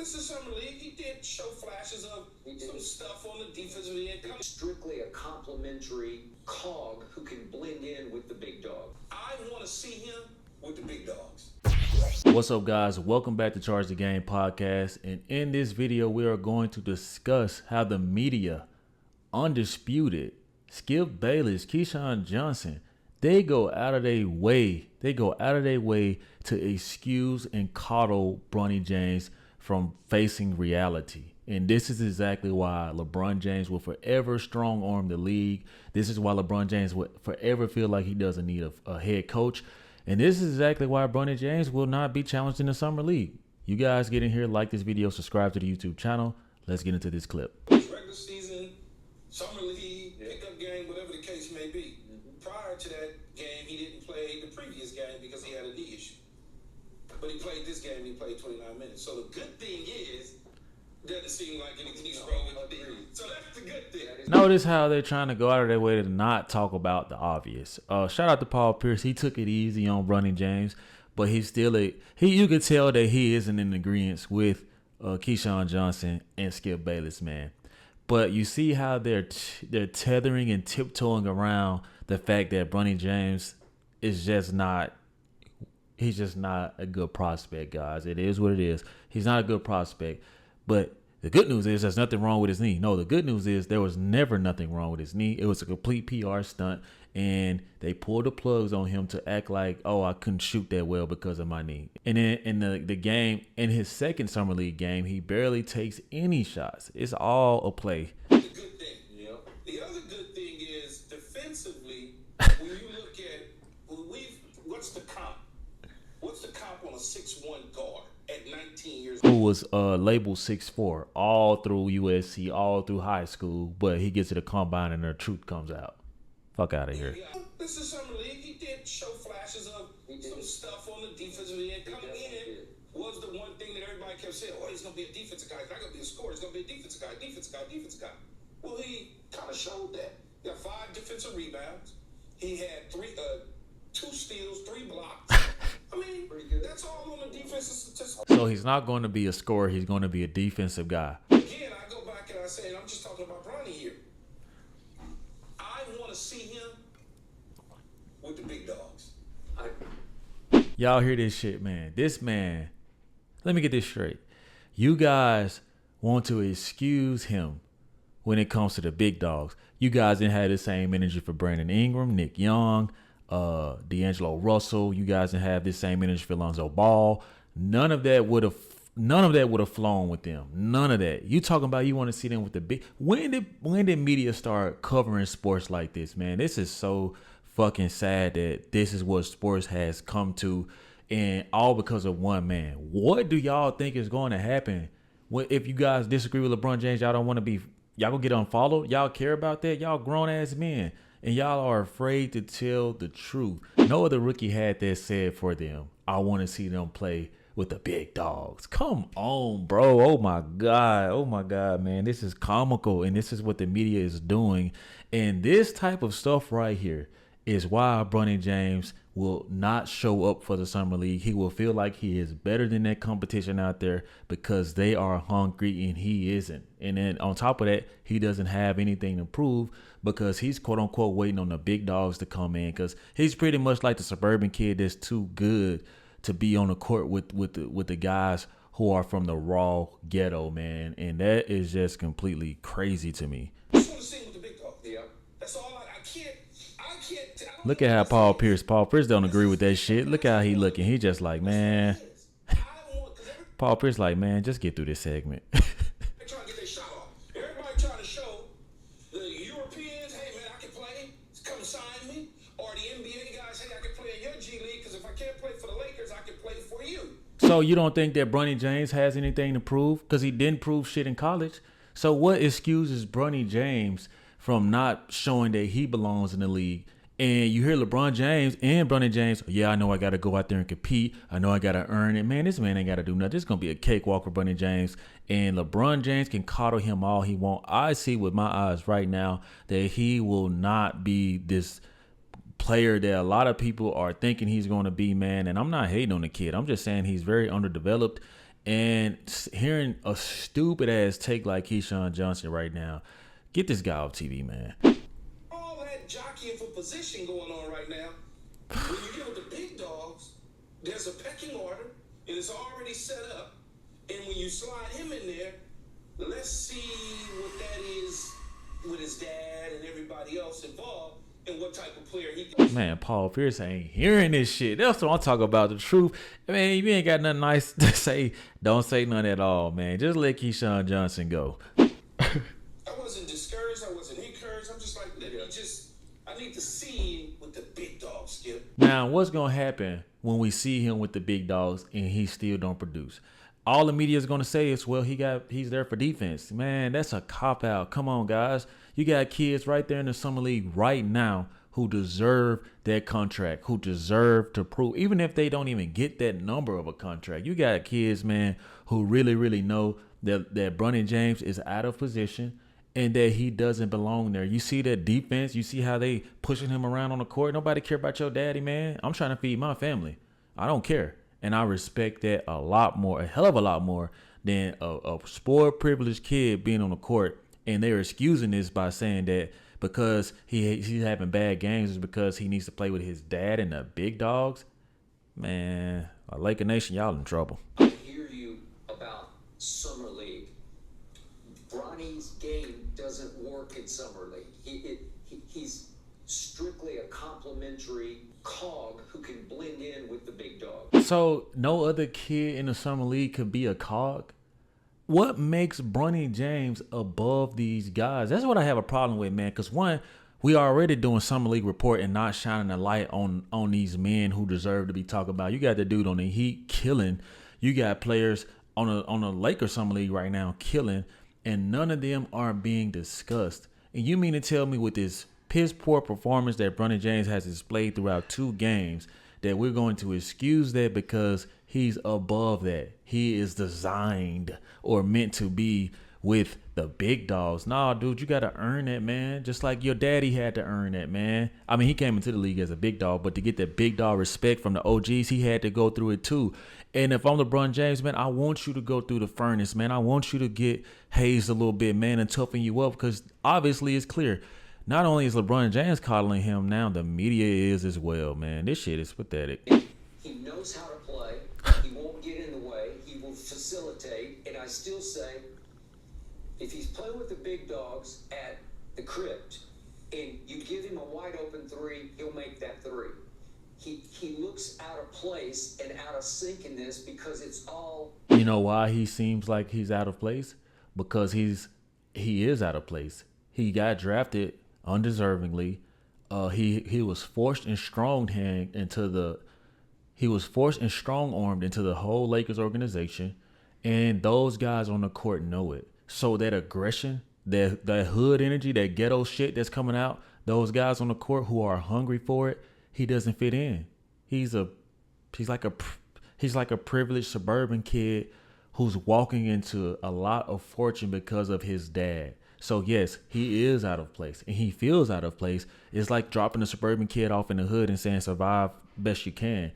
This is Summer League. He did show flashes of some stuff on the defensive end. Strictly a complimentary cog who can blend in with the big dog. I want to see him with the big dogs. What's up, guys? Welcome back to Charge the Game podcast. And in this video, we are going to discuss how the media, Undisputed, Skip Bayless, Keyshawn Johnson, they go out of their way. They go out of their way to excuse and coddle Bronny James from facing reality. And this is exactly why LeBron James will forever strong arm the league. This is why LeBron James will forever feel like he doesn't need a head coach. And this is exactly why Bronny James will not be challenged in the summer league. You guys get in here, like this video, subscribe to the YouTube channel. Let's get into this clip. Regular season, summer league, pickup game, whatever the case may be. Prior to that game, he didn't play the previous game because he had a knee issue. But he played this game, he played 29 minutes. So the good thing is, doesn't seem like anything's wrong with the knee. So that's the good thing. Notice how they're trying to go out of their way to not talk about the obvious. Shout out to Paul Pierce. He took it easy on Bronny James, but he's still you could tell that he isn't in agreement with Keyshawn Johnson and Skip Bayless, man. But you see how they're tethering and tiptoeing around the fact that Bronny James is just not. He's just not a good prospect, guys. It is what it is. He's not a good prospect. But the good news is there's nothing wrong with his knee. No, the good news is there was never nothing wrong with his knee. It was a complete PR stunt, and they pulled the plugs on him to act like, oh, I couldn't shoot that well because of my knee. And then in the game, in his second summer league game, he barely takes any shots. It's all a play. The good thing. Yep. The other good thing is defensively, when you look at what's the comp? What's the comp on a 6'1" guard at 19 years old? Who was labeled 6'4" all through USC, all through high school, but he gets to the combine and the truth comes out. Fuck out of here. Yeah, this is Summer League. He did show flashes of some stuff on the defensive end. Coming in was the one thing that everybody kept saying, oh, he's going to be a defensive guy. He's not going to be a scorer. He's going to be a defensive guy. Well, he kind of showed that. He got 5 defensive rebounds. He had 2 steals, 3 blocks. I mean, that's all on the defensive statistics. So he's not going to be a scorer. He's going to be a defensive guy. Again, I go back and I say, I'm just talking about Bronny here. I want to see him with the big dogs. Y'all hear this shit, man. This man, let me get this straight. You guys want to excuse him when it comes to the big dogs. You guys didn't have the same energy for Brandon Ingram, Nick Young, D'Angelo Russell. You guys didn't have this same energy for Lonzo Ball. None of that would have flown with them. None of that. You talking about you want to see them with the big. When did media start covering sports like this, man? This is so fucking sad that this is what sports has come to, and all because of one man. What do y'all think is going to happen if you guys disagree with LeBron James? Y'all don't want to be. Y'all gonna get unfollowed? Y'all care about that? Y'all grown ass men. And y'all are afraid to tell the truth. No other rookie had that said for them. I want to see them play with the big dogs. Come on, bro. Oh my God, man. This is comical, and this is what the media is doing. And this type of stuff right here is why Bronny James will not show up for the summer league. He will feel like he is better than that competition out there because they are hungry and he isn't. And then on top of that, he doesn't have anything to prove because he's quote unquote waiting on the big dogs to come in, because he's pretty much like the suburban kid that's too good to be on the court with the guys who are from the raw ghetto, man. And that is just completely crazy to me. I just want to see him with the big dogs. Yeah. That's all I can't. Look at how Paul Pierce don't agree with that shit. Look how he looking. He just like, man. Paul Pierce like, man, just get through this segment. They're trying to get their shot off. Everybody trying to show the Europeans, hey man, I can play. Come sign me. Or the NBA guys, hey, I can play in your G League, because if I can't play for the Lakers, I can play for you. So you don't think that Bronny James has anything to prove? Because he didn't prove shit in college. So what excuses Bronny James from not showing that he belongs in the league? And you hear LeBron James and Bronny James, yeah, I know I got to go out there and compete. I know I got to earn it. Man, this man ain't got to do nothing. It's going to be a cakewalk for Bronny James. And LeBron James can coddle him all he wants. I see with my eyes right now that he will not be this player that a lot of people are thinking he's going to be, man. And I'm not hating on the kid. I'm just saying he's very underdeveloped. And hearing a stupid ass take like Keyshawn Johnson right now, get this guy off TV, man. All that jockeying for position going on right now. When you get with the big dogs, there's a pecking order, and it's already set up. And when you slide him in there, let's see what that is with his dad and everybody else involved, and what type of player he can. Man, Paul Pierce ain't hearing this shit. That's what I'm talking about. The truth. I mean, if you ain't got nothing nice to say, don't say none at all, man. Just let Keyshawn Johnson go. I wasn't discouraged. I wasn't encouraged. I'm just like, I need to see him with the big dogs, Skip. Now, what's gonna happen when we see him with the big dogs and he still don't produce? All the media is gonna say is, well, he's there for defense. Man, that's a cop out. Come on, guys. You got kids right there in the summer league right now who deserve that contract, who deserve to prove, even if they don't even get that number of a contract. You got kids, man, who really, really know that Bronny James is out of position and that he doesn't belong there. You see that defense. You see how they pushing him around on the court. Nobody care about your daddy, man. I'm trying to feed my family. I don't care. And I respect that a lot more, a hell of a lot more than a spoiled, privileged kid being on the court. And they're excusing this by saying that because he's having bad games is because he needs to play with his dad and the big dogs. Man, Laker Nation, y'all in trouble. I hear you about Summer League. Bronny's game doesn't work in Summer League. He's strictly a complimentary cog who can blend in with the big dog. So no other kid in the Summer League could be a cog? What makes Bronny James above these guys? That's what I have a problem with, man. Because one, we are already doing Summer League report and not shining a light on these men who deserve to be talked about. You got the dude on the Heat killing. You got players on a Lakers Summer League right now killing, and none of them are being discussed. And you mean to tell me with this piss poor performance that Bronny James has displayed throughout 2 games that we're going to excuse that because he's above that? He is designed or meant to be with the big dogs. Nah, dude, you got to earn that, man. Just like your daddy had to earn that, man. I mean, he came into the league as a big dog, but to get that big dog respect from the OGs, he had to go through it too. And if I'm LeBron James, man, I want you to go through the furnace, man. I want you to get hazed a little bit, man, and toughen you up, because obviously it's clear. Not only is LeBron James coddling him now, the media is as well, man. This shit is pathetic. He knows how to play. He won't get in the way. He will facilitate. And I still say, if he's playing with the big dogs at the crypt and you give him a wide open 3, he'll make that 3. He looks out of place and out of sync in this because it's all. You know why he seems like he's out of place? Because he is out of place. He got drafted undeservingly. He was forced and strong-armed into the whole Lakers organization, and those guys on the court know it. So that aggression, that hood energy, that ghetto shit that's coming out, those guys on the court who are hungry for it, he doesn't fit in. He's like a privileged suburban kid who's walking into a lot of fortune because of his dad. So yes, he is out of place and he feels out of place. It's like dropping a suburban kid off in the hood and saying survive best you can.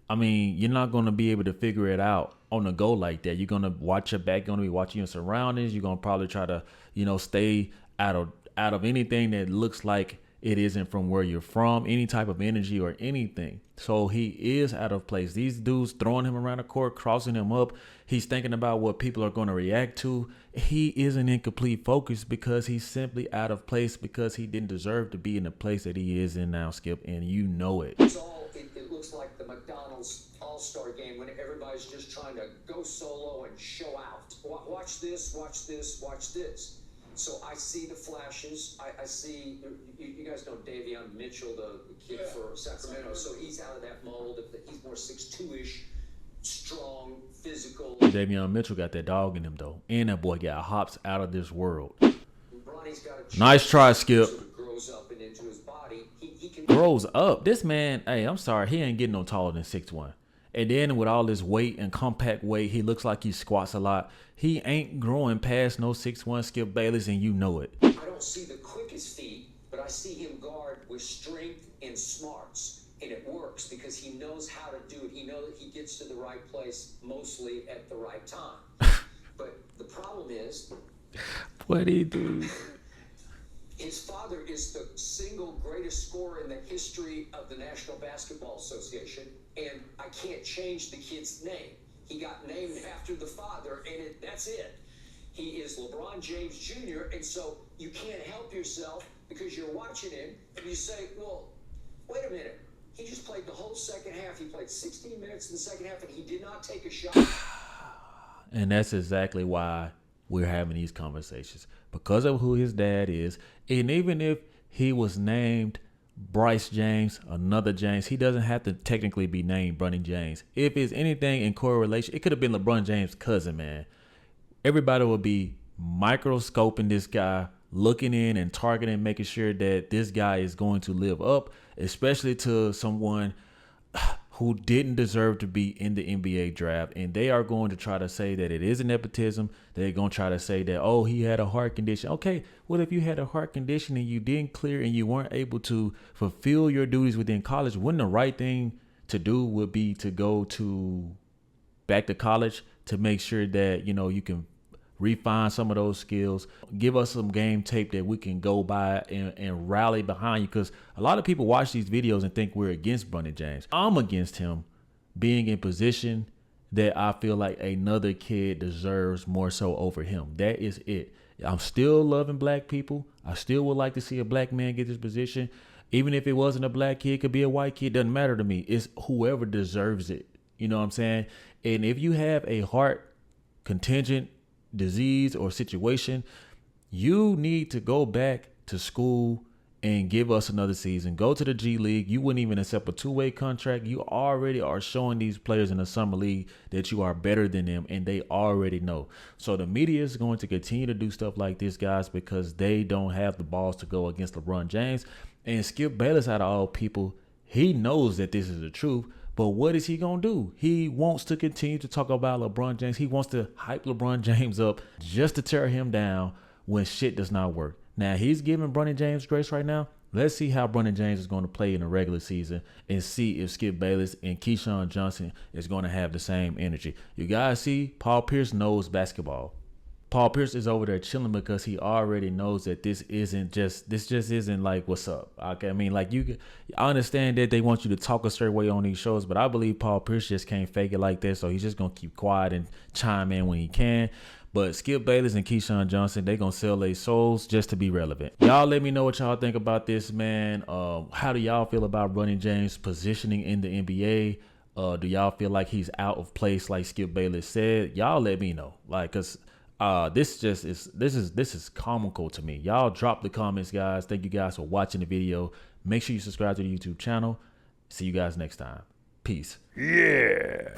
I mean, you're not going to be able to figure it out on the go like that. You're going to watch your back. You're going to be watching your surroundings. You're going to probably try to, stay out of anything that looks like it isn't from where you're from, any type of energy or anything. So he is out of place. These dudes throwing him around the court, crossing him up. He's thinking about what people are going to react to. He isn't in complete focus because he's simply out of place because he didn't deserve to be in the place that he is in now, Skip, and you know it. It looks like the McDonald's All-Star game when everybody's just trying to go solo and show out. Watch this, watch this, watch this. So I see the flashes. I see, you guys know Davion Mitchell, the kid for Sacramento. So he's out of that mold. He's more 6'2"-ish, strong, physical. Davion Mitchell got that dog in him, though. And that boy got hops out of this world. Bronny's got a nice try, Skip. Sort of grows up and into his body. He can grows up. This man, hey, I'm sorry. He ain't getting no taller than 6'1". And then with all this weight and compact weight, he looks like he squats a lot. He ain't growing past no 6'1" Skip Bayless, and you know it. I don't see the quickest feet, but I see him guard with strength and smarts. and it works because he knows how to do it. He knows that he gets to the right place mostly at the right time. But the problem is, what do you do? His father is the single greatest scorer in the history of the National Basketball Association, and I can't change the kid's name. He got named after the father, and that's it. He is LeBron James Jr., and so you can't help yourself because you're watching him, and you say, well, wait a minute. He just played the whole second half. He played 16 minutes in the second half, and he did not take a shot. And that's exactly why we're having these conversations, because of who his dad is. And even if he was named Bryce James, another James, he doesn't have to technically be named Bronny James. If it's anything in correlation, it could have been LeBron James' cousin, man. Everybody would be microscoping this guy, looking in and targeting, making sure that this guy is going to live up, especially to someone who didn't deserve to be in the NBA draft. And they are going to try to say that it is a nepotism. They're going to try to say that, oh, he had a heart condition. Okay, well, if you had a heart condition and you didn't clear and you weren't able to fulfill your duties within college, wouldn't the right thing to do would be to go back to college to make sure that, you know, you can refine some of those skills, give us some game tape that we can go by and rally behind you. Because a lot of people watch these videos and think we're against Bronny James. I'm against him being in position that I feel like another kid deserves more so over him. That is it. I'm still loving black people. I still would like to see a black man get this position. Even if it wasn't a black kid, it could be a white kid. Doesn't matter to me. It's whoever deserves it. You know what I'm saying? And if you have a heart contingent disease or situation, you need to go back to school and give us another season. Go to the G League. You wouldn't even accept a two-way contract. You already are showing these players in the summer league that you are better than them, and they already know. So the media is going to continue to do stuff like this, guys, because they don't have the balls to go against LeBron James. And Skip Bayless, out of all people, he knows that this is the truth. But what is he going to do? He wants to continue to talk about LeBron James. He wants to hype LeBron James up just to tear him down when shit does not work. Now, he's giving Bronny James grace right now. Let's see how Bronny James is going to play in the regular season and see if Skip Bayless and Keyshawn Johnson is going to have the same energy. You guys see, Paul Pierce knows basketball. Paul Pierce is over there chilling because he already knows that this just isn't like, what's up? Okay, I mean, like, I understand that they want you to talk a certain way on these shows, but I believe Paul Pierce just can't fake it like that, so he's just going to keep quiet and chime in when he can. But Skip Bayless and Keyshawn Johnson, they going to sell their souls just to be relevant. Y'all let me know what y'all think about this, man. How do y'all feel about Bronny James' positioning in the NBA? Do y'all feel like he's out of place like Skip Bayless said? Y'all let me know. Like, cause this is comical to me. Y'all drop the comments, guys. Thank you guys for watching the video. Make sure you subscribe to the YouTube channel. See you guys next time. Peace. Yeah.